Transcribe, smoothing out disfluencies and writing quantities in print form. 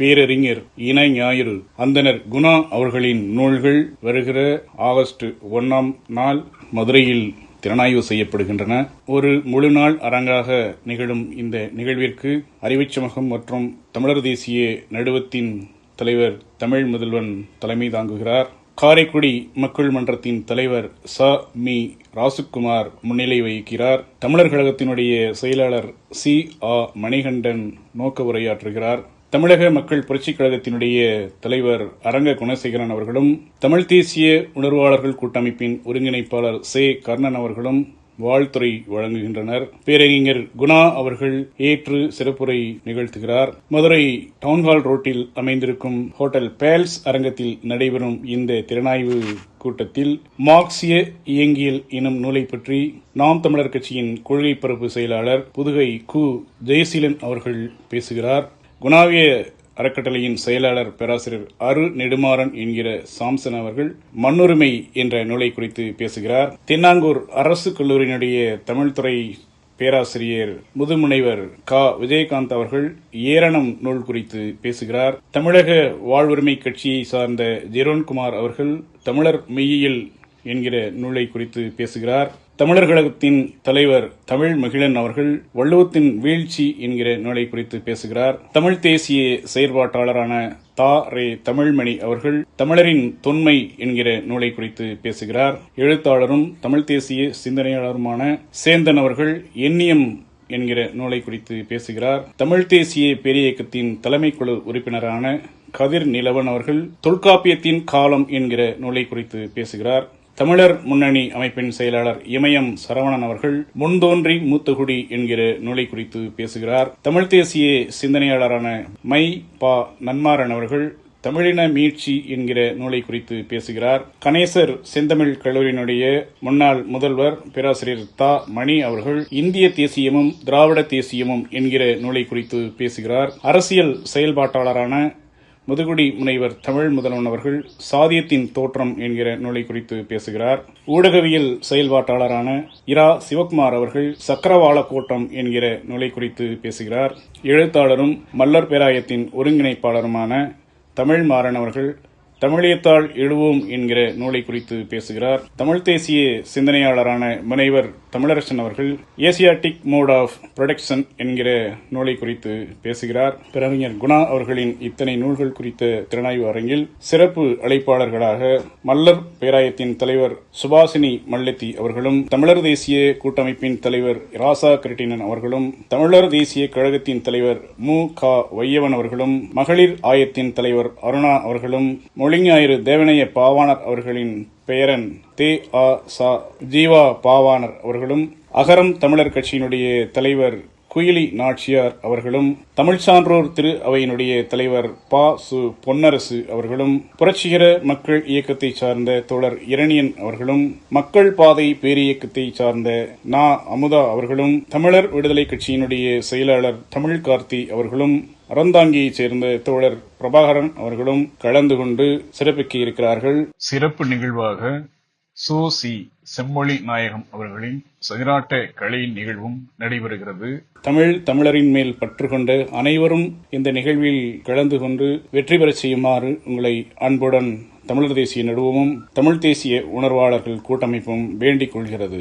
பேரறிஞர் இணை ஞாயிறு அந்தனர் குணா அவர்களின் நூல்கள் வருகிற ஆகஸ்ட் 1ஆம் நாள் மதுரையில் திறனாய்வு செய்யப்படுகின்றன. ஒரு முழு நாள் அரங்காக நிகழும் இந்த நிகழ்விற்கு அறிவுச் சமூகம் மற்றும் தமிழர் தேசிய நடுவத்தின் தலைவர் தமிழ் முதல்வன் தலைமை தாங்குகிறார். காரைக்குடி மக்கள் மன்றத்தின் தலைவர் மி. ராசுகுமார் முன்னிலை வகிக்கிறார். தமிழர் கழகத்தினுடைய செயலாளர் மணிகண்டன் நோக்க உரையாற்றுகிறார். தமிழக மக்கள் புரட்சிக் கழகத்தினுடைய தலைவர் அரங்க குணசேகரன் அவர்களும், தமிழ் தேசிய உணர்வாளர்கள் கூட்டமைப்பின் ஒருங்கிணைப்பாளர் கர்ணன் அவர்களும் வாழ்த்துரை வழங்குகின்றனர். பேரறிஞர் குணா அவர்கள் ஏற்று சிறப்புரை நிகழ்த்துகிறார். மதுரை டவுன்ஹால் ரோட்டில் அமைந்திருக்கும் ஹோட்டல் பேல்ஸ் அரங்கத்தில் நடைபெறும் இந்த திறனாய்வு கூட்டத்தில் மார்க்சிய இயங்கியல் எனும் நூலை பற்றி நாம் தமிழர் கட்சியின் கொள்கை பரப்பு செயலாளர் புதுகை ஜெயசீலன் அவர்கள் பேசுகிறார். குணாவிய அறக்கட்டளையின் செயலாளர் பேராசிரியர் அரு நெடுமாறன் என்கிற சாம்சன் அவர்கள் மண்ணுரிமை என்ற நூலை குறித்து பேசுகிறார். தென்னாங்கூர் அரசு கல்லூரியினுடைய தமிழ்துறை பேராசிரியர் முதுமுனைவர் விஜயகாந்த் அவர்கள் ஏரணம் நூல் குறித்து பேசுகிறார். தமிழக வாழ்வுரிமை கட்சியை சார்ந்த ஜெரோன்குமார் அவர்கள் தமிழர் மெய்யியல் என்கிற நூலை குறித்து பேசுகிறார். தமிழர் கழகத்தின் தலைவர் தமிழ் மகிழன் அவர்கள் வள்ளுவத்தின் வீழ்ச்சி என்கிற நூலை குறித்து பேசுகிறார். தமிழ் தேசிய செயற்பாட்டாளரான தமிழ்மணி அவர்கள் தமிழரின் தொன்மை என்கிற நூலை குறித்து பேசுகிறார். எழுத்தாளரும் தமிழ் தேசிய சிந்தனையாளருமான சேந்தன் அவர்கள் எண்ணியம் என்கிற நூலை குறித்து பேசுகிறார். தமிழ் தேசிய பேரியக்கத்தின் தலைமை குழு உறுப்பினரான கதிர் நிலவன் அவர்கள் தொல்காப்பியத்தின் காலம் என்கிற நூலை குறித்து பேசுகிறார். தமிழர் முன்னணி அமைப்பின் செயலாளர் இமயம் சரவணன் அவர்கள் முன்தோன்றி மூத்தகுடி என்கிற நூலை குறித்து பேசுகிறார். தமிழ் தேசிய சிந்தனையாளரான நன்மாறன் அவர்கள் தமிழின மீட்சி என்கிற நூலை குறித்து பேசுகிறார். கணேசர் செந்தமிழ் கல்லூரியினுடைய முன்னாள் முதல்வர் பேராசிரியர் மணி அவர்கள் இந்திய தேசியமும் திராவிட தேசியமும் என்கிற நூலை குறித்து பேசுகிறார். அரசியல் செயல்பாட்டாளரான முதுகுடி முனைவர் தமிழ் முதல்வன் அவர்கள் சாதியத்தின் தோற்றம் என்கிற நூலை குறித்து பேசுகிறார். ஊடகவியல் செயல்பாட்டாளரான சிவகுமார் அவர்கள் சக்கரவாள கோட்டம் என்கிற நூலை குறித்து பேசுகிறார். எழுத்தாளரும் மல்லர் பேராயத்தின் ஒருங்கிணைப்பாளருமான தமிழ் மாறன் அவர்கள் தமிழியத்தால் எழுவோம் என்கிற நூலை குறித்து பேசுகிறார். தமிழ் தேசிய சிந்தனையாளரான முனைவர் தமிழரசன் அவர்கள் ஏசியாட்டிக் மோட் ஆஃப் ப்ரொடக்ஷன் என்கிற நூலை குறித்து பேசுகிறார். பேரறிஞர் குணா அவர்களின் இத்தனை நூல்கள் குறித்த திறனாய்வு அரங்கில் சிறப்பு அழைப்பாளர்களாக மல்லர் பேராயத்தின் தலைவர் சுபாசினி மல்லத்தி அவர்களும், தமிழர் தேசிய கூட்டமைப்பின் தலைவர் ராசா கிருட்டிணன் அவர்களும், தமிழர் தேசிய கழகத்தின் தலைவர் வையவன் அவர்களும், மகளிர் ஆயத்தின் தலைவர் அருணா அவர்களும், மொழிஞாயிறு தேவனைய பாவாணர் அவர்களின் பெயரன் ஜீவா பாவாணர் அவர்களும், அகரம் தமிழர் கட்சியினுடைய தலைவர் குயிலி நாச்சியார் அவர்களும், தமிழ் சான்றோர் திரு அவையினுடைய தலைவர் பொன்னரசு அவர்களும், புரட்சிகர மக்கள் இயக்கத்தை சார்ந்த தோழர் இரணியன் அவர்களும், மக்கள் பாதை பேரியக்கத்தை சார்ந்த அமுதா அவர்களும், தமிழர் விடுதலை கட்சியினுடைய செயலாளர் தமிழ் கார்த்தி அவர்களும், அறந்தாங்கியைச் சேர்ந்த தோழர் பிரபாகரன் அவர்களும் கலந்து கொண்டு சிறப்பிக்க இருக்கிறார்கள். சிறப்பு நிகழ்வாக செம்மொழி நாயகம் அவர்களின் சதிராட்ட கலை நிகழ்வும் நடைபெறுகிறது. தமிழரின் மேல் பற்று கொண்ட அனைவரும் இந்த நிகழ்வில் கலந்து கொண்டு வெற்றி பெறச் செய்யுமாறு உங்களை அன்புடன் தமிழர் தேசிய நடுவமும் தமிழ் தேசிய உணர்வாளர்கள் கூட்டமைப்பும் வேண்டிக் கொள்கிறது.